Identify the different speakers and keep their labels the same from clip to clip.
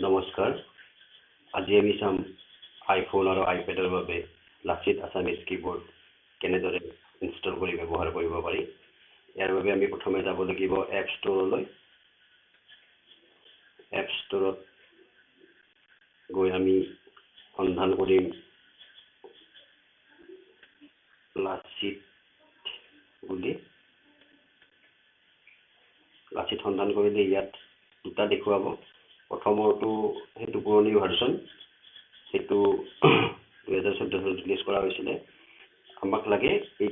Speaker 1: নমস্কাৰ আজি আমি চাম আইফোন আৰু আইপেডৰ বাবে লাচিত আছামিজ কীবোৰ্ড কেনেদৰে ইনষ্টল কৰি ব্যৱহাৰ কৰিব পাৰি। ইয়াৰ বাবে আমি প্ৰথমে যাব লাগিব এপ ষ্ট'ৰলৈ। এপ ষ্ট'ৰত গৈ আমি সন্ধান কৰিম লাচিত বুলি। লাচিত সন্ধান কৰিলে ইয়াত দুটা দেখুৱাব। প্ৰথমৰটো সেইটো পুৰণি ভাৰ্চন, সেইটো 2014 চনত ৰিলিজ কৰা হৈছিলে। আমাক লাগে এই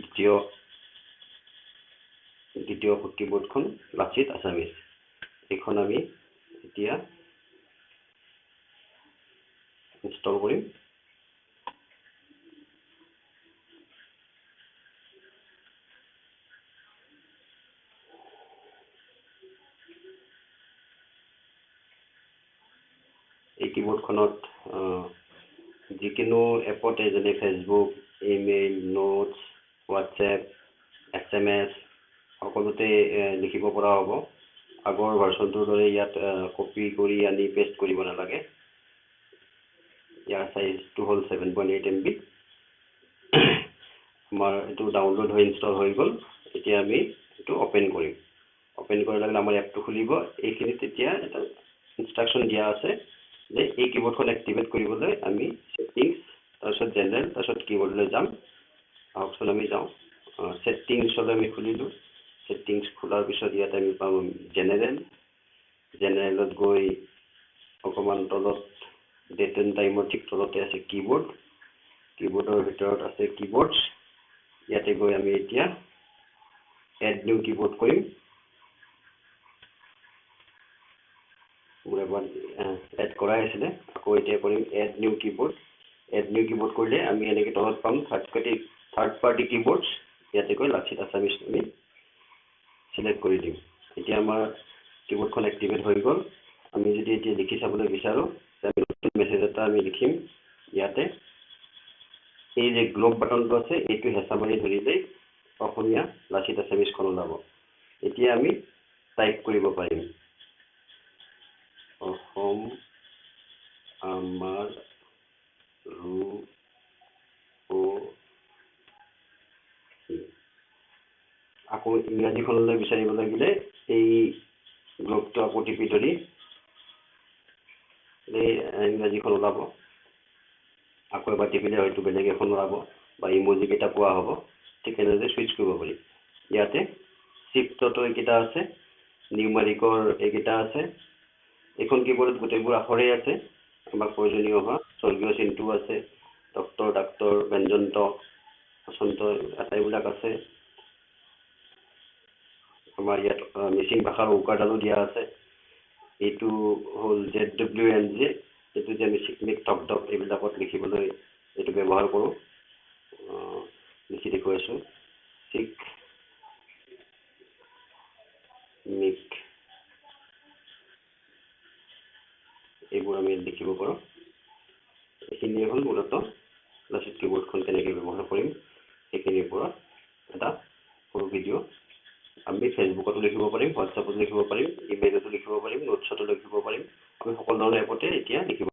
Speaker 1: দ্বিতীয় কীবোৰ্ডখন লাচিত আছামিজ। এইখন আমি এতিয়া ইনষ্টল কৰিম। এই কীবোৰ্ডখনত যিকোনো এপতে যেনে Facebook, email, notes, WhatsApp, SMS সকলোতে লিখিব পৰা হ'ব। আগৰ ভাৰ্চনটোৰ দৰে ইয়াত কপি কৰি আনি পেষ্ট কৰিব নালাগে। ইয়াৰ চাইজটো হ'ল 7.8 MB। আমাৰ এইটো ডাউনলোড হৈ ইনষ্টল হৈ গ'ল। এতিয়া আমি এইটো অ'পেন কৰিম। অ'পেন কৰাৰ লগে লগে আমাৰ এপটো খুলিব। এইখিনিত এতিয়া এটা ইনষ্ট্ৰাকশ্যন দিয়া আছে যে এই কীবোৰ্ডখন এক্টিভেট কৰিবলৈ আমি ছেটিংছ, তাৰপিছত জেনেৰেল, তাৰপিছত কীবোৰ্ডলৈ যাম। আহকচোন আমি যাওঁ। ছেটিংছলৈ আমি খুলিলোঁ। ছেটিংছ খোলাৰ পিছত ইয়াত আমি পাম জেনেৰেল। জেনেৰেলত গৈ অকণমান তলত ডেট এণ্ড টাইমৰ ঠিক তলতে আছে কীবোৰ্ড। কীবোৰ্ডৰ ভিতৰত আছে কীবোৰ্ডছ। ইয়াতে গৈ আমি এতিয়া এড নিউ কীবোৰ্ড কৰিম। মোৰ এবাৰ এড কৰাই আছিলে, আকৌ এতিয়া কৰিম add new keyboard. Add new keyboard কৰিলে আমি এনেকৈ তলত পাম থাৰ্ড পাৰ্টি কীবোৰ্ডছ। ইয়াতে গৈ লাচিত আছামিজ আমি চিলেক্ট কৰি দিম। এতিয়া আমাৰ কীবোৰ্ডখন এক্টিভেট হৈ গ'ল। আমি যদি এতিয়া লিখি চাবলৈ বিচাৰোঁ, নতুন মেছেজ এটা আমি লিখিম ইয়াতে। এই যে গ্লোব বাটনটো আছে, এইটো হেঁচা মাৰি ধৰিলেই অসমীয়া লাচিত আছামিজখন ওলাব। এতিয়া আমি টাইপ কৰিব পাৰিম অসম আমাৰ আকৌ ইংৰাজীখনলৈ বিচাৰিব লাগিলে এই গ্লোবটো আকৌ টিপি ধৰি এই ইংৰাজীখন ওলাব। আকৌ এবাৰ টিপিলে হয়তো বেলেগ এখন ওলাব বা ইম'জি কেইটা পোৱা হ'ব। ঠিক তেনেদৰে চুইচ কৰিব পাৰি। ইয়াতে চিফ্টতো এইকেইটা আছে, নিউমাৰিকৰ এইকেইটা আছে। এইখন কীবোৰ্ডত গোটেইবোৰ আখৰেই আছে আমাক প্ৰয়োজনীয় হোৱা। স্বৰ্গীয় চিনটো আছে, ডক্তৰ, ডাক্তৰ, ব্যঞ্জন্ত, বসন্ত আটাইবিলাক আছে। আমাৰ ইয়াত মিচিং ভাষাৰ উকাৰডালো দিয়া আছে। এইটো হ'ল ZWNJ, এইটো যে আমি চিকমিক টপ টপ এইবিলাকত লিখিবলৈ এইটো ব্যৱহাৰ কৰোঁ। লিখি দেখুৱাইছোঁ চিক মিক, এইবোৰ আমি লিখিব পাৰোঁ। এইখিনিয়ে হ'ল মূলতঃ লাচিত কীবোৰ্ডখন কেনেকৈ ব্যৱহাৰ কৰিম সেইখিনিৰ ওপৰত এটা সৰু ভিডিঅ'। আমি ফেচবুকতো লিখিব পাৰিম, হোৱাটছএপতো লিখিব পাৰিম, ইমেইলতো লিখিব পাৰিম, নোটছতো লিখিব পাৰিম। আমি সকলো ধৰণৰ এপতে এতিয়া লিখিব